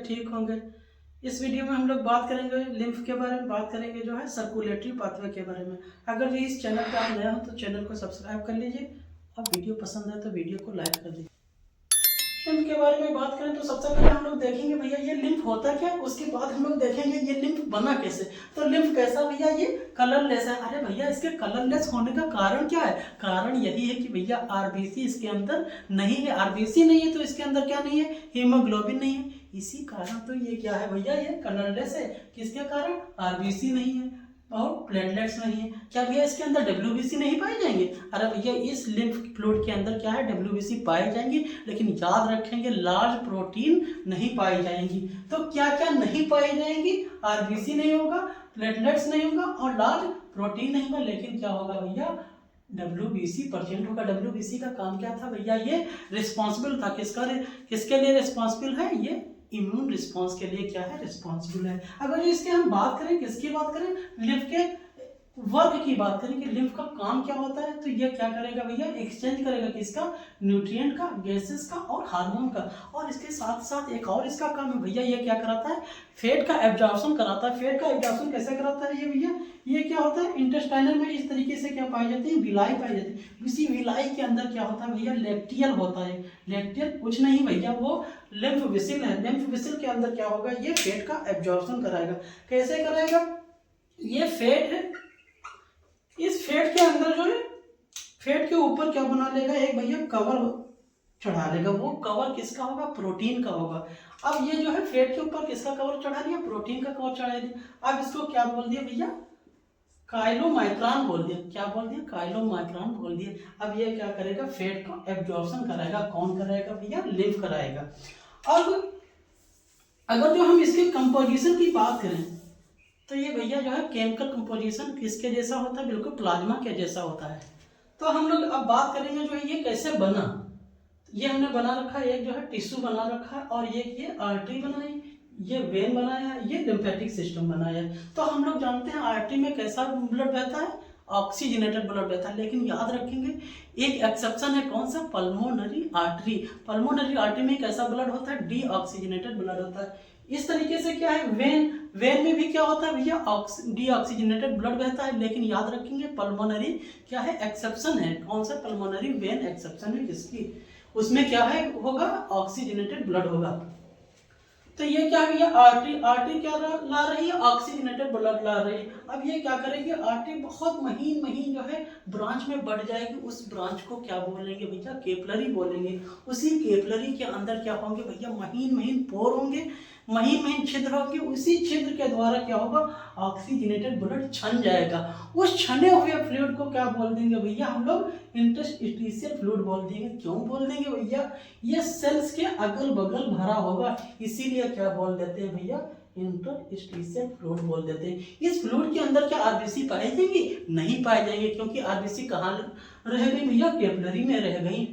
ठीक होंगे। इस वीडियो में हम लोग बात करेंगे लिम्फ के बारे में, बात करेंगे जो है सर्कुलेटरी पाथवे के बारे में। अगर ये इस चैनल पे आप नया हो तो चैनल को सब्सक्राइब कर लीजिए और वीडियो पसंद है तो वीडियो को लाइक कर दीजिए। लिम्फ के बारे में बात करें तो सबसे पहले हम लोग देखेंगे भैया ये लिम्फ होता क्या, उसके बाद हम लोग देखेंगे ये लिम्फ बना कैसे। तो लिम्फ कैसा भैया, ये कलरलेस है। अरे भैया इसके कलरलेस होने का कारण क्या है? कारण यही है कि भैया आरबीसी इसके अंदर नहीं है। आरबीसी नहीं है तो इसके अंदर क्या नहीं है? हीमोग्लोबिन नहीं है। इसी कारण तो ये क्या है भैया, ये कलरलेस है। किसके कारण? आरबीसी नहीं है और प्लेटलेट्स नहीं है। क्या भैया इसके अंदर डब्ल्यूबीसी नहीं पाए जाएंगे? अरे भैया इस लिम्फ फ्लूइड के अंदर क्या है, डब्ल्यूबीसी पाए जाएंगे, लेकिन याद रखेंगे लार्ज प्रोटीन नहीं पाई जाएंगी। तो क्या क्या नहीं पाई जाएंगी? आरबीसी नहीं होगा, प्लेटलेट्स नहीं होगा और लार्ज प्रोटीन नहीं होगा। लेकिन क्या होगा भैया, डब्ल्यूबीसी प्रेजेंट होगा। डब्ल्यूबीसी का काम क्या था भैया, ये रिस्पॉन्सिबल था। किसके लिए रिस्पॉन्सिबल है? ये इम्यून रिस्पांस के लिए क्या है, रिस्पॉन्सिबल है। अगर इसके हम बात करें, किसकी बात करें, लिम्फ के वर्क की बात करें कि लिम्फ का काम क्या होता है, तो ये क्या करेगा भैया, एक्सचेंज करेगा किसका, न्यूट्रिएंट का, गैसेस का और हार्मोन का। और इसके साथ साथ एक और इसका काम है भैया, ये क्या कराता है, फैट का एब्जॉर्प्शन कराता है। फैट का एब्जॉर्प्शन कैसे कराता है ये भैया, ये क्या होता है, इंटेस्टाइनल में इस तरीके से क्या पाई जाती है, विलाई पाई जाती है। इसी विलाई के अंदर क्या होता है भैया, लैक्टियल होता है। लैक्टियल कुछ नहीं भैया, वो लिम्फ वेसिल है। लिम्फ वेसिल के अंदर क्या होगा, ये फैट का एब्जॉर्प्शन कराएगा। कैसे कराएगा, ये फैट है, इस फैट के अंदर जो है, फैट के ऊपर क्या बना लेगा, एक भैया कवर चढ़ा लेगा। वो कवर किसका होगा, प्रोटीन का होगा। अब ये जो है फैट के ऊपर किसका कवर चढ़ा दिया, प्रोटीन का कवर चढ़ा दिया। अब इसको क्या बोल दिया भैया, काइलोमाइक्रान बोल दिया। क्या बोल दिया, काइलोमाइक्रान बोल दिया। अब ये क्या करेगा, फैट का एब्जॉर्प्शन कराएगा। कौन कराएगा भैया, लिम्फ कराएगा। अब अगर जो हम इसके कंपोजिशन की बात करें तो ये भैया जो है केमिकल कंपोजिशन किसके जैसा होता है, बिल्कुल प्लाज्मा के जैसा होता है। तो हम लोग अब बात करेंगे जो है ये कैसे बना। ये हमने बना रखा है, एक जो है टिश्यू बना रखा है और ये आर्टरी बनाई, ये वेन बनाया, ये लिम्फेटिक सिस्टम बनाया। तो हम लोग जानते हैं आर्टरी में कैसा ब्लड बहता है, ऑक्सीजनेटेड ब्लड बहता है। लेकिन याद रखेंगे एक एक्सेप्शन है, कौन सा, पल्मोनरी आर्टरी। पल्मोनरी आर्टरी में कैसा ब्लड होता है, डी ऑक्सीजनेटेड ब्लड होता है। इस तरीके से क्या है, वेन में भी क्या होता है भैया, डी ऑक्सीजनेटेड ब्लड बहता है। लेकिन याद रखेंगे पल्मोनरी क्या है, एक्सेप्शन है। कौन सा, पल्मोनरी वेन एक्सेप्शन है किसकी, उसमें क्या है होगा, ऑक्सीजनेटेड ब्लड होगा। तो ये क्या है, आर्टरी क्या ला रही है, ऑक्सीजनेटेड ब्लड ला रही है। अब ये क्या करेगी, आर्टरी बहुत महीन महीन जो है ब्रांच में बढ़ जाएगी। उस ब्रांच को क्या बोलेंगे भैया, कैपिलरी बोलेंगे। उसी कैपिलरी के अंदर क्या होंगे भैया, महीन महीन पोर होंगे, महीन महीन छिद्र होंगे। उसी छिद्र के द्वारा क्या होगा, ऑक्सीजनेटेड ब्लड छन जाएगा। उस छने हुए फ्लूइड को क्या बोल देंगे भैया, हम लोग इंटरस्टिशियल फ्लूइड बोल देंगे। क्यों बोल देंगे भैया, ये सेल्स के अगल बगल भरा होगा, इसीलिए क्या बोल देते हैं भैया, इंटरस्टिशियल फ्लूइड बोल देते हैं। इस फ्लूइड के अंदर क्या आरबीसी पाई जाएंगी, नहीं पाई जाएंगे, क्योंकि आरबीसी कहाँ रह गई भैया, कैपिलरी में रह गई।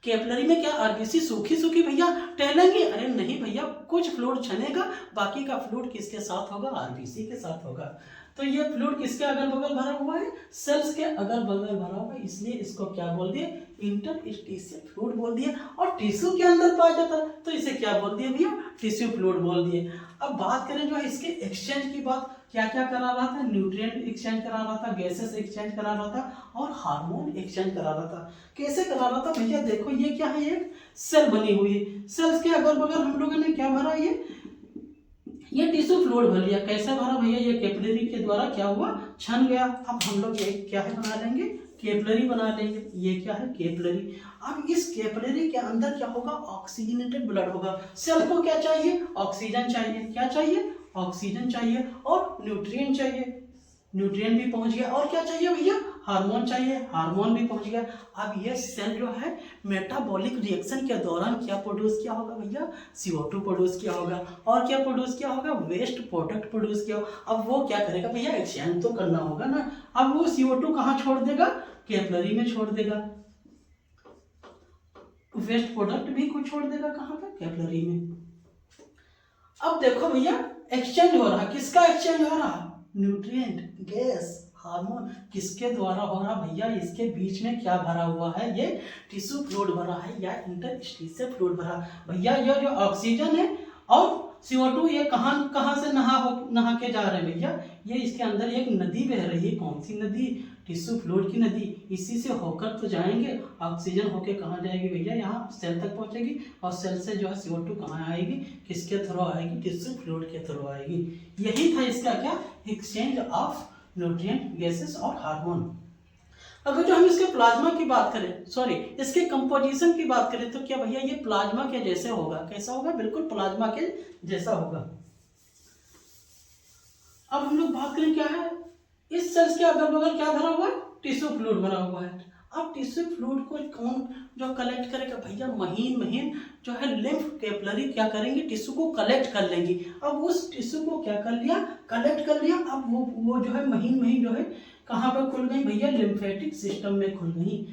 कैपिलरी में क्या आरबीसी सूखी सूखी भैया टहलेंगे? अरे नहीं भैया, कुछ फ्लूइड छनेगा, बाकी का फ्लूइड किसके साथ होगा, आरबीसी के साथ होगा। तो ये फ्लूइड किसके अगल बगल भरा हुआ है, सेल्स के अगल बगल भरा हुआ है, इसलिए इसको क्या बोल दिए, इंटरस्टिशियल फ्लूइड बोल दिए। और टिश्यू के अंदर पाया जाता है तो इसे क्या बोल दिए भैया, टिश्यू फ्लूइड बोल दिए। अब बात करें जो है इसके एक्सचेंज की बात, क्या क्या करा रहा था, न्यूट्रिएंट एक्सचेंज करा रहा था, गैसेस एक्सचेंज करा रहा था और हार्मोन एक्सचेंज करा रहा था। कैसे करा रहा था भैया, देखो ये क्या है, एक सेल बनी हुई है। सेल्स के अगल बगल हम लोगों ने क्या भरा, ये टिश्यू फ्लूइड भर लिया। कैसे भरा भैया, ये कैपिलरी के द्वारा क्या हुआ, छन गया। अब हम लोग ये क्या है बना लेंगे, कैपिलरी बना लेंगे। ये क्या है, कैपिलरी। अब इस कैपिलरी के अंदर क्या होगा, ऑक्सीजनेटेड ब्लड होगा। सेल को क्या चाहिए, ऑक्सीजन चाहिए। क्या चाहिए, ऑक्सीजन चाहिए और न्यूट्रिएंट चाहिए, न्यूट्रिएंट भी पहुंच गया। और क्या चाहिए भैया, हार्मोन चाहिए, हार्मोन भी पहुंच गया। अब ये सेल जो है मेटाबॉलिक रिएक्शन के दौरान क्या प्रोड्यूस किया होगा भैया, CO2 प्रोड्यूस किया होगा। और क्या प्रोड्यूस किया होगा, वेस्ट प्रोडक्ट प्रोड्यूस किया होगा। अब वो क्या करेगा भैया, एक्सचेंज तो करना होगा ना। अब वो CO2 कहाँ छोड़ देगा, कैपिलरी में छोड़ देगा। वेस्ट प्रोडक्ट भी कुछ छोड़ देगा, कहाँ पे, कैपिलरी में। अब देखो भैया एक्सचेंज हो रहा, किसका एक्सचेंज हो रहा, न्यूट्रिएंट, गैस, हार्मोन, किसके द्वारा हो रहा भैया, इसके बीच में क्या भरा हुआ है, ये टिश्यू फ्लूइड भरा है या इंटरस्टिशियल फ्लूइड भरा। भैया ये जो ऑक्सीजन है, और CO2 ये कहाँ कहाँ से नहा के जा रहे हैं भैया, ये इसके अंदर एक नदी बह रही है। कौन सी नदी? टिश्यू फ्लूइड की नदी। इसी से होकर तो जाएंगे, ऑक्सीजन होके कहाँ जाएगी भैया, यहाँ सेल तक पहुँचेगी, और सेल से जो है CO2 कहाँ आएगी, किसके थ्रू आएगी, टिश्यू फ्लूइड के थ्रू आएगी। यही था इसका क्या, एक्सचेंज ऑफ न्यूट्रिएंट, गैसेस और हार्मोन। अगर जो हम इसके प्लाज्मा की बात करें, सॉरी इसके कंपोजिशन की बात करें, तो क्या भैया ये प्लाज्मा के जैसे होगा। कैसा होगा? बिल्कुल प्लाज्मा के जैसा होगा। अब हम लोग बात करें क्या है, इस सेल्स के अगल बगल क्या भरा हुआ है, टिश्यू फ्लूइड भरा हुआ है। अब टिश्यू फ्लूइड को कौन जो कलेक्ट करेगा भैया, महीन महीन जो है लिम्फ कैपिलरी क्या करेंगे, टिश्यू को कलेक्ट कर लेंगी। अब उस टिश्यू को क्या कर लिया, कलेक्ट कर लिया। अब वो जो है महीन महीन जो है कहाँ पर खुल गई भैया, लिम्फेटिक सिस्टम में खुल गई।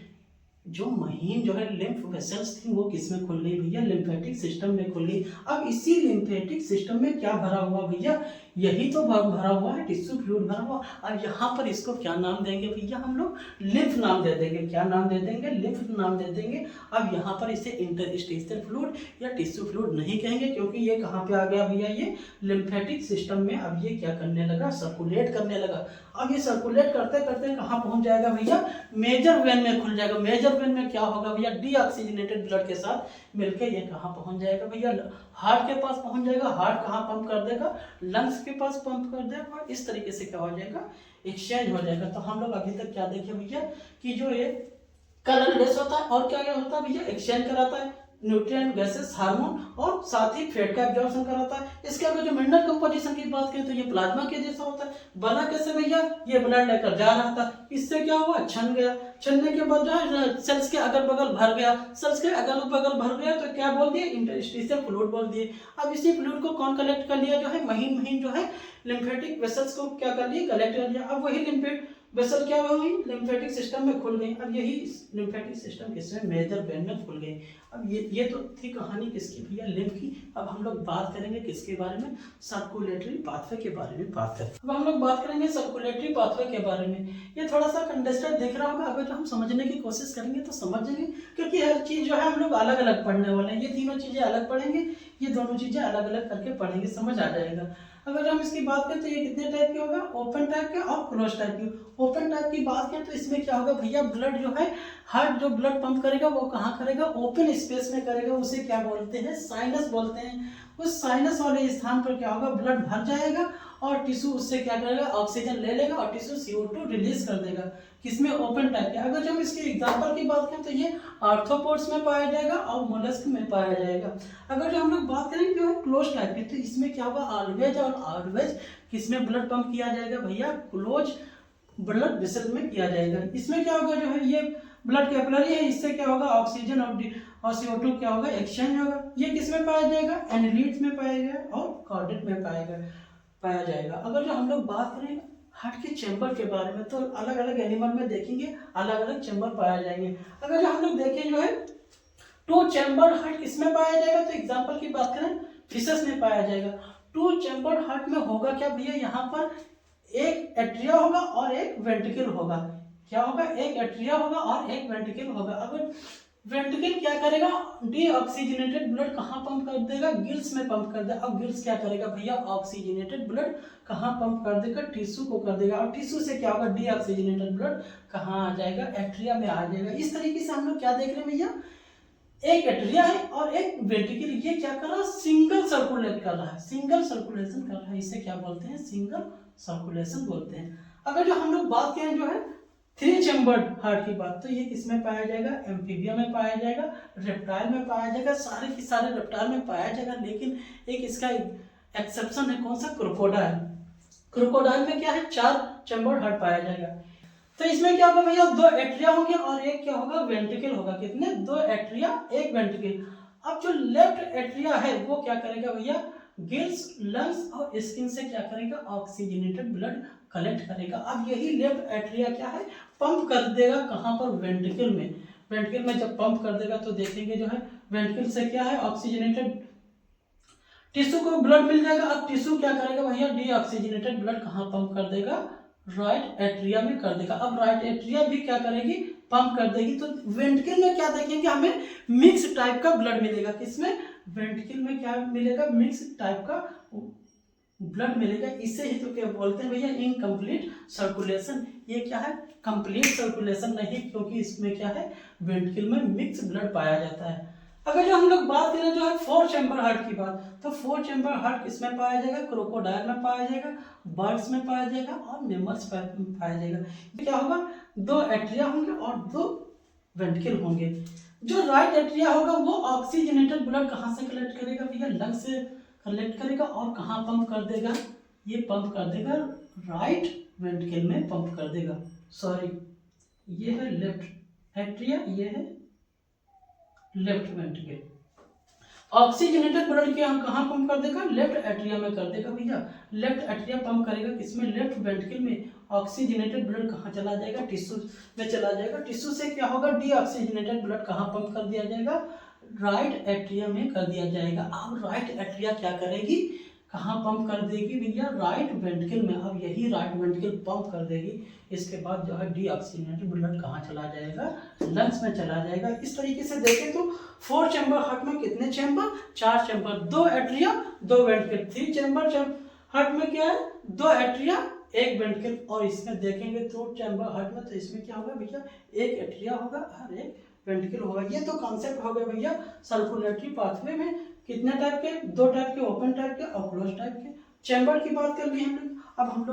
जो महीन जो है लिम्फ वेसल्स थी वो किस में खुल गई भैया, लिम्फेटिक सिस्टम में खुल गई। अब इसी लिम्फेटिक सिस्टम में क्या भरा हुआ भैया, यही तो भरा हुआ है, टिश्यू फ्लूइड भरा हुआ। अब यहाँ पर इसको क्या नाम देंगे भैया, हम लोग लिम्फ नाम दे देंगे। क्या नाम दे देंगे, लिम्फ नाम दे देंगे। अब यहाँ पर इसे इंटरस्टिशियल फ्लूइड या टिश्यू फ्लूइड नहीं कहेंगे, क्योंकि ये कहाँ पे आ गया भैया, ये लिम्फेटिक सिस्टम में। अब ये क्या करने लगा, सर्कुलेट करने लगा। अब ये सर्कुलेट करते करते कहाँ पहुंच जाएगा भैया, मेजर वेन में खुल जाएगा। मेजर वेन में क्या होगा भैया, डीऑक्सीजनेटेड ब्लड के साथ मिलकर ये कहाँ पहुंच जाएगा भैया, हार्ट के पास पहुंच जाएगा। हार्ट कहाँ पंप कर देगा, लंग्स के पास पंप कर देगा। इस तरीके से क्या हो जाएगा, एक्सचेंज हो जाएगा। तो हम लोग अभी तक क्या देखे भैया, कि जो ये कलरलेस होता है और क्या क्या होता है भैया, एक्सचेंज कराता है न्यूट्रिएंट, गैसेस, हार्मोन, और साथ ही फैट का एब्जॉर्प्शन कराता है। इसके अगर जो मिनरल कंपोजिशन की बात करें तो ये प्लाज्मा के जैसा होता है। बना कैसे भैया, ये ब्लड लेकर जा रहा था, इससे क्या हुआ, छन गया। छनने के बाद जो है सेल्स के अगल बगल भर गया। सेल्स के अगल बगल भर गया तो क्या बोल दिए, इंटरस्टिशियल फ्लूइड बोल दिए। अब इसी फ्लूइड को कौन कलेक्ट कर लिया, जो है महीन महीन जो है लिम्फेटिक वेसल्स को क्या कर लिए, कलेक्ट कर लिया। अब वही लिम्फेटिक वेसल क्या हुई, लिम्फेटिक सिस्टम में खुल गई। अब यही लिम्फेटिक सिस्टम किसमें, मेजर वेन में खुल गई। अब ये तो थी कहानी किसकी भैया, लिम्फ की। अब हम लोग बात करेंगे किसके बारे में, सर्कुलेटरी पाथवे के बारे में बात करें। अब हम लोग बात करेंगे सर्कुलेटरी पाथवे के बारे में। ये थोड़ा सा कंडेस्टेड दिख रहा होगा, अगर हम समझने की कोशिश करेंगे तो समझ जाएंगे, क्योंकि हर चीज जो है हम लोग अलग अलग पढ़ने वाले हैं। ये तीनों चीजें अलग पढ़ेंगे, ये दोनों चीजें अलग अलग करके पढ़ेंगे, समझ आ जाएगा। अगर हम इसकी बात करें तो ये कितने टाइप के होगा, ओपन टाइप के और क्लोज टाइप के। ओपन टाइप की बात करें तो इसमें क्या होगा भैया, ब्लड जो है, हार्ट जो ब्लड पंप करेगा वो कहाँ करेगा, ओपन स्पेस में करेगा। उसे क्या बोलते हैं, साइनस बोलते हैं। उस साइनस वाले स्थान पर क्या होगा, ब्लड भर जाएगा और टिश्यू उससे क्या करेगा, ऑक्सीजन ले लेगा और टिश्यू CO2 रिलीज कर देगा। किसमें, ओपन टाइप के। अगर जब इसके एग्जांपल की बात करें तो ये आर्थ्रोपोड्स में पाया जाएगा और मोलस्क में पाया जाएगा। अगर जो हम लोग बात करें जो है क्लोज टाइप की, तो इसमें क्या होगा, ऑलवेज और ऑलवेज किसमें ब्लड पंप किया जाएगा भैया, क्लोज ब्लड वेसल में किया जाएगा। इसमें क्या होगा, जो है ये ब्लड कैपिलरी है, इससे क्या होगा, ऑक्सीजन और CO2 क्या होगा, एक्सचेंज होगा। ये किसमें पाया जाएगा, एनालिट्स में पाया जाएगा और कॉर्डेट में पाया जाएगा। अगर जो हम लोग बात करें हार्ट के चैम्बर के बारे में, तो अलग अलग एनिमल में देखेंगे अलग अलग चैम्बर पाया जाएंगे। अगर जो हम लोग देखें जो है 2 चैम्बर हार्ट किसमें पाया जाएगा, तो एग्जांपल की बात करें फिशेस में पाया जाएगा। 2 चैम्बर हार्ट में होगा क्या भैया, यहाँ पर एक एट्रिया होगा और एक वेंट्रिकल होगा। क्या होगा, एक एट्रिया होगा और एक वेंट्रिकल होगा। अगर वेंट्रिकल क्या करेगा, डीऑक्सीजनेटेड ब्लड कहाँ पंप कर देगा, गिल्स में पंप कर देगा। अब गिल्स क्या करेगा भैया, ऑक्सीजनेटेड ब्लड कहाँ पंप कर देगा, टिश्यू को कर देगा। और टिश्यू से क्या होगा, डीऑक्सीजनेटेड ब्लड कहाँ आ जाएगा, एट्रिया में आ जाएगा। इस तरीके से हम लोग क्या देख रहे हैं भैया, एक एट्रिया है और एक वेंट्रिकल। ये क्या कर रहा है, सिंगल सर्कुलेट कर रहा है, सिंगल सर्कुलेशन कर रहा है। इसे क्या बोलते हैं, सिंगल सर्कुलेशन बोलते हैं। अगर जो हम लोग बात करें जो है 3 चैम्बर्ड हार्ट की बात, तो ये किसमें पाया जाएगा, एम्फीबिया में पाया जाएगा, रेप्टाइल में पाया जाएगा, सारे के सारे रेप्टाइल में पाया जाएगा। लेकिन एक इसका एक्सेप्शन है, कौन सा, क्रोकोडाइल। क्रोकोडाइल में क्या है, 4 चैम्बर्ड हार्ट पाया जाएगा। तो इसमें क्या होगा भैया, 2 एट्रिया होंगे और एक क्या होगा, वेंट्रिकल होगा। कितने, 2 एट्रिया 1 वेंट्रिकल। अब जो लेफ्ट एट्रिया है वो क्या करेगा भैया, गिल्स, लंग्स और स्किन से क्या करेगा, ऑक्सीजनेटेड ब्लड कलेक्ट करेगा। अब यही लेफ्ट एट्रिया क्या है, पंप कर देगा कहाँ पर, वेंट्रिकल में। वेंट्रिकल में जब पंप कर देगा तो देखेंगे जो है वेंट्रिकल से क्या है, ऑक्सीजनेटेड टिश्यू को ब्लड मिल जाएगा। अब टिश्यू क्या करेगा भैया, डीऑक्सीजनेटेड ब्लड कहाँ पंप कर देगा, राइट एट्रिया में कर देगा। अब राइट एट्रिया भी क्या करेगी, पंप कर देगी। तो वेंट्रिकल में क्या देखेंगे, हमें मिक्स टाइप का ब्लड मिलेगा। किसमें, वेंट्रिकल में क्या मिलेगा, मिक्स टाइप का ब्लड मिलेगा। इसे ही तो क्या बोलते हैं भैया, इनकम्प्लीट सर्कुलेशन। ये क्या है, कंप्लीट सर्कुलेशन नहीं, क्योंकि इसमें क्या है, वेंट्रिकल में मिक्स ब्लड पाया जाता है। अगर जो हम लोग बात करें जो है 4 चैम्बर हार्ट की बात, तो 4 चैम्बर हार्ट किसमें पाया जाएगा, क्रोकोडाइल में पाया जाएगा, बर्ड्स में पाया जाएगा और मैमल्स में पाया जाएगा। क्या होगा, 2 एट्रिया होंगे और 2 वेंट्रिकल होंगे। जो राइट एट्रिया होगा वो ऑक्सीजनेटेड ब्लड कहाँ से कलेक्ट करेगा भैया, लंग से कलेक्ट करेगा और कहाँ पंप कर देगा, ये पंप कर देगा राइट वेंट्रिकल में पंप कर देगा। सॉरी, ये है लेफ्ट एट्रिया, ये है लेफ्ट वेंट्रिकल। ऑक्सीजनेटेड ब्लड के हम कहाँ पंप कर देगा, लेफ्ट एट्रिया में कर देगा भैया। लेफ्ट एट्रिया पंप करेगा किसमें, लेफ्ट वेंट्रिकल में। ऑक्सीजनेटेड ब्लड कहाँ चला जाएगा, टिश्यू में चला जाएगा। टिश्यू से क्या होगा, डीऑक्सीजनेटेड ब्लड कहाँ पंप कर दिया जाएगा, राइट एट्रिया में कर दिया जाएगा। अब राइट एट्रिया क्या करेगी, कहाँ पंप कर देगी भैया, राइट वेंट्रिकल में। अब यही राइट वेंट्रिकल पंप कर देगी। इसके बाद जो है डीऑक्सीजनेटेड ब्लड कहाँ चला जाएगा, लंग्स में चला जाएगा। इस तरीके से देखें तो 4 चैम्बर हार्ट में कितने chamber, 4 chamber, 2 atria 2 ventricle. 3 chamber heart में क्या है, 2 एट्रिया 1 वेंट्रिकल। और इसमें देखेंगे 2 चैम्बर हार्ट में, तो इसमें क्या होगा भैया, 1 एट्रिया होगा और 1 वेंट्रिकल होगा। ये तो कॉन्सेप्ट हो गया भैया सर्कुलेटरी पाथवे में कितने टाइप के, 2 टाइप के, ओपन टाइप के और क्लोज टाइप के। चैम्बर की बात कर ली हमने। अब हम लोग